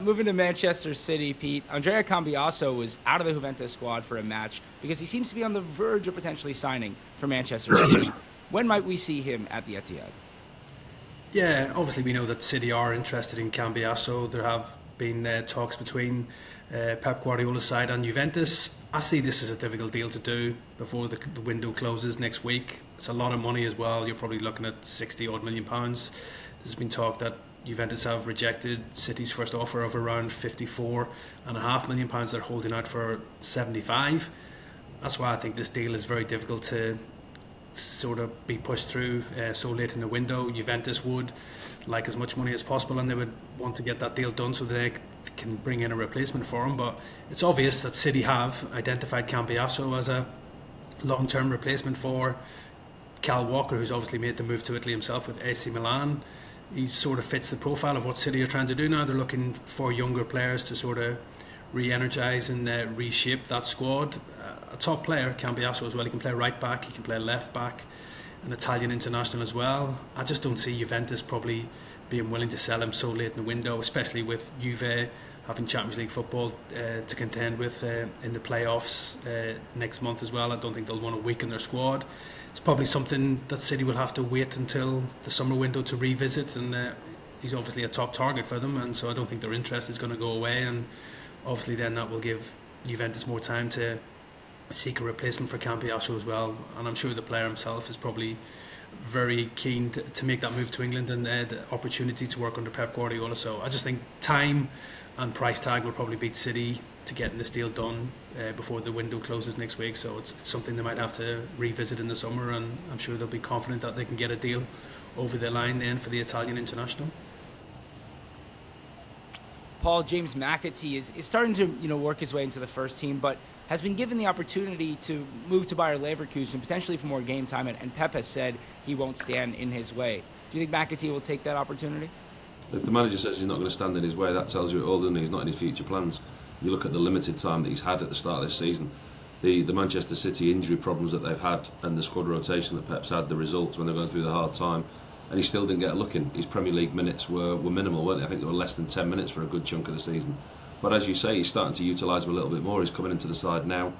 Moving to Manchester City, Pete, Andrea Cambiaso was out of the Juventus squad for a match because he seems to be on the verge of potentially signing for Manchester City. When might we see him at the Etihad? Yeah, obviously we know that City are interested in Cambiaso. There have been talks between Pep Guardiola's side and Juventus. I see this as a difficult deal to do before the window closes next week. It's a lot of money as well. You're probably looking at 60 odd million pounds. There's been talk that Juventus have rejected City's first offer of around 54.5 million pounds. They're holding out for 75. That's why I think this deal is very difficult to sort of be pushed through so late in the window. Juventus would like as much money as possible, and they would want to get that deal done so they can bring in a replacement for him. But it's obvious that City have identified Cambiaso as a long-term replacement for Cal Walker, who's obviously made the move to Italy himself with AC Milan. He sort of fits the profile of what City are trying to do now. They're looking for younger players to sort of re-energise and reshape that squad. A top player, Cambiaso as well. He can play right back, he can play left back, an Italian international as well. I just don't see Juventus probably being willing to sell him so late in the window, especially with Juve having Champions League football to contend with in the playoffs next month as well. I don't think they'll want to weaken their squad. It's probably something that City will have to wait until the summer window to revisit, and he's obviously a top target for them, and so I don't think their interest is going to go away, and obviously then that will give Juventus more time to seek a replacement for Cambiaso as well. And I'm sure the player himself is probably very keen to make that move to England and the opportunity to work under Pep Guardiola. So I just think time and price tag will probably beat City to getting this deal done before the window closes next week. So it's something they might have to revisit in the summer, and I'm sure they'll be confident that they can get a deal over the line then for the Italian international. Paul, James McAtee is starting to work his way into the first team, but has been given the opportunity to move to Bayer Leverkusen, potentially for more game time, and Pep has said he won't stand in his way. Do you think McAtee will take that opportunity? If the manager says he's not going to stand in his way, that tells you it all, doesn't it? He's not in his future plans. You look at the limited time that he's had at the start of this season, the Manchester City injury problems that they've had, and the squad rotation that Pep's had, the results when they're going through the hard time, and he still didn't get a look in. His Premier League minutes were minimal, weren't they? I think they were less than 10 minutes for a good chunk of the season. But as you say, he's starting to utilise him a little bit more. He's coming into the side now.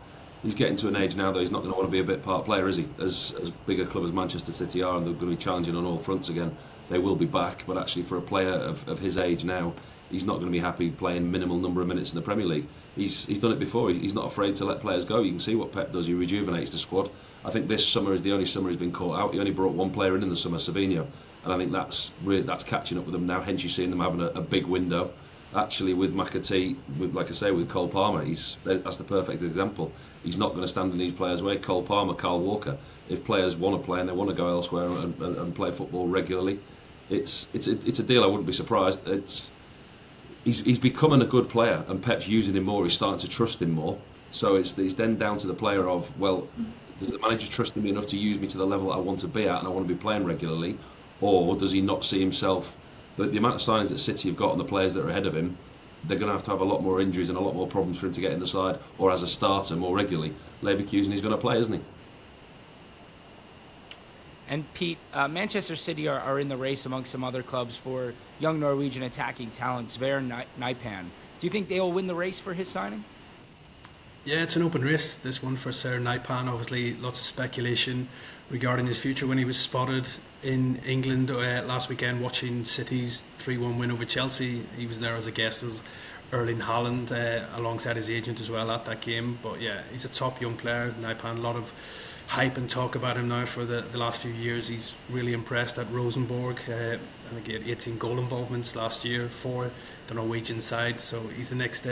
He's getting to an age now that he's not going to want to be a bit part player, is he? As big a club as Manchester City are, and they're going to be challenging on all fronts again, they will be back. But actually, for a player of his age now, he's not going to be happy playing minimal number of minutes in the Premier League. He's done it before. He's not afraid to let players go. You can see what Pep does. He rejuvenates the squad. I think this summer is the only summer he's been caught out. He only brought one player in the summer, Savinho, and I think that's catching up with them now. Hence, you're seeing them having a big window. Actually, with McAtee, like I say, with Cole Palmer, that's the perfect example. He's not going to stand in these players' way. Cole Palmer, Kyle Walker. If players want to play and they want to go elsewhere and play football regularly, it's a deal. I wouldn't be surprised. He's becoming a good player, and Pep's using him more. He's starting to trust him more. So it's then down to the player of, well, does the manager trust me enough to use me to the level I want to be at and I want to be playing regularly, or does he not see himself? The amount of signings that City have got and the players that are ahead of him, they're going to have a lot more injuries and a lot more problems for him to get in the side or as a starter more regularly. Leverkusen, he's going to play, isn't he? And Pete, Manchester City are in the race among some other clubs for young Norwegian attacking talent, Sverre Nypan. Do you think they will win the race for his signing? Yeah, it's an open race, this one for Sir Nypan. Obviously, lots of speculation regarding his future. When he was spotted in England last weekend watching City's 3-1 win over Chelsea, he was there as a guest. It was Erling Haaland alongside his agent as well at that game. But yeah, he's a top young player, Nypan. A lot of hype and talk about him now for the last few years. He's really impressed at Rosenborg. I think he had 18 goal involvements last year for the Norwegian side. So he's the next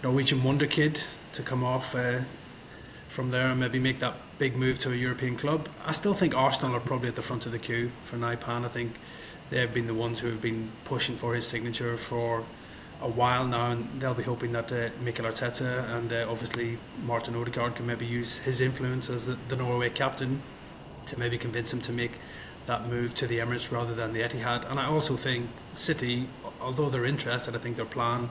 Norwegian wonder kid to come off from there and maybe make that big move to a European club. I still think Arsenal are probably at the front of the queue for Nypan. I think they've been the ones who have been pushing for his signature for a while now, and they'll be hoping that Mikel Arteta and obviously Martin Odegaard can maybe use his influence as the Norway captain to maybe convince him to make that move to the Emirates rather than the Etihad. And I also think City, although they're interested, I think their plan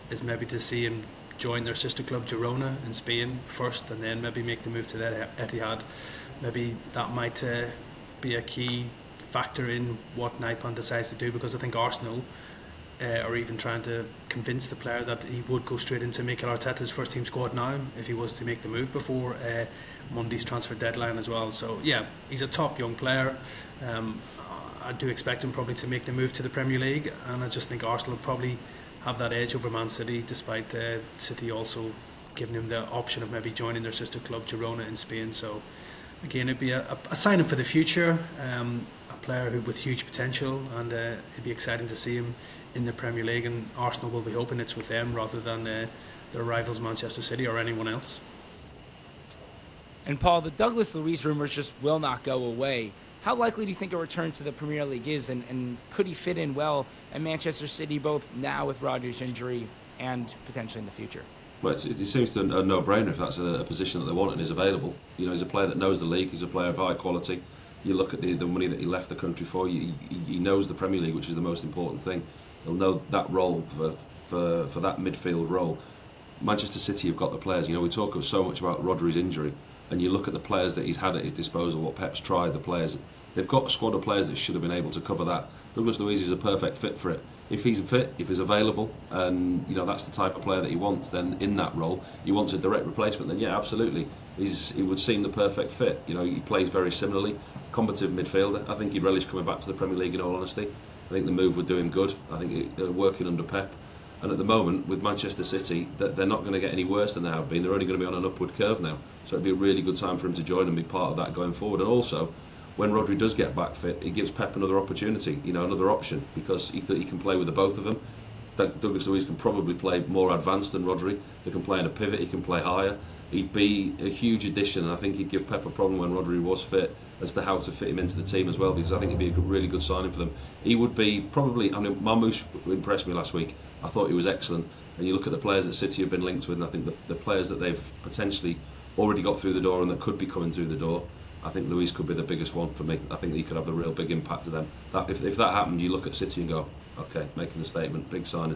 is maybe to see him join their sister club Girona in Spain first and then maybe make the move to the Etihad. Maybe that might be a key factor in what Nypan decides to do, because I think Arsenal or even trying to convince the player that he would go straight into Mikel Arteta's first team squad now if he was to make the move before Monday's transfer deadline as well. So yeah, he's a top young player. I do expect him probably to make the move to the Premier League, and I just think Arsenal will probably have that edge over Man City, despite City also giving him the option of maybe joining their sister club Girona in Spain. So again, it'd be a signing for the future, a player with huge potential, and it'd be exciting to see him in the Premier League, and Arsenal will be hoping it's with them rather than their rivals Manchester City or anyone else. And Paul, the Douglas Luiz rumors just will not go away. How likely do you think a return to the Premier League is, and could he fit in well at Manchester City, both now with Rodri's injury and potentially in the future? Well, it seems to a no-brainer if that's a position that they want and is available. You know, he's a player that knows the league. He's a player of high quality. You look at the money that he left the country for. He knows the Premier League, which is the most important thing. He'll know that role for that midfield role. Manchester City have got the players. You know, we talk so much about Rodri's injury, and you look at the players that he's had at his disposal, what Pep's tried, the players. They've got a squad of players that should have been able to cover that. Douglas Luiz is a perfect fit for it. If he's fit, if he's available, and you know that's the type of player that he wants, then in that role, he wants a direct replacement. Then yeah, absolutely, he would seem the perfect fit. You know, he plays very similarly, combative midfielder. I think he'd relish coming back to the Premier League. In all honesty, I think the move would do him good. I think they're working under Pep, and at the moment with Manchester City, they're not going to get any worse than they have been. They're only going to be on an upward curve now. So it'd be a really good time for him to join and be part of that going forward. And also, when Rodri does get back fit, it gives Pep another opportunity, you know, another option, because he can play with the both of them. Douglas Luiz can probably play more advanced than Rodri. He can play in a pivot, he can play higher. He'd be a huge addition, and I think he'd give Pep a problem when Rodri was fit as to how to fit him into the team as well, because I think it'd be a really good signing for them. He would be probably, I mean, Marmoush impressed me last week. I thought he was excellent. And you look at the players that City have been linked with, and I think the players that they've potentially already got through the door and that could be coming through the door, I think Luiz could be the biggest one for me. I think he could have a real big impact to them. If that happened, you look at City and go, okay, making a statement, big signing.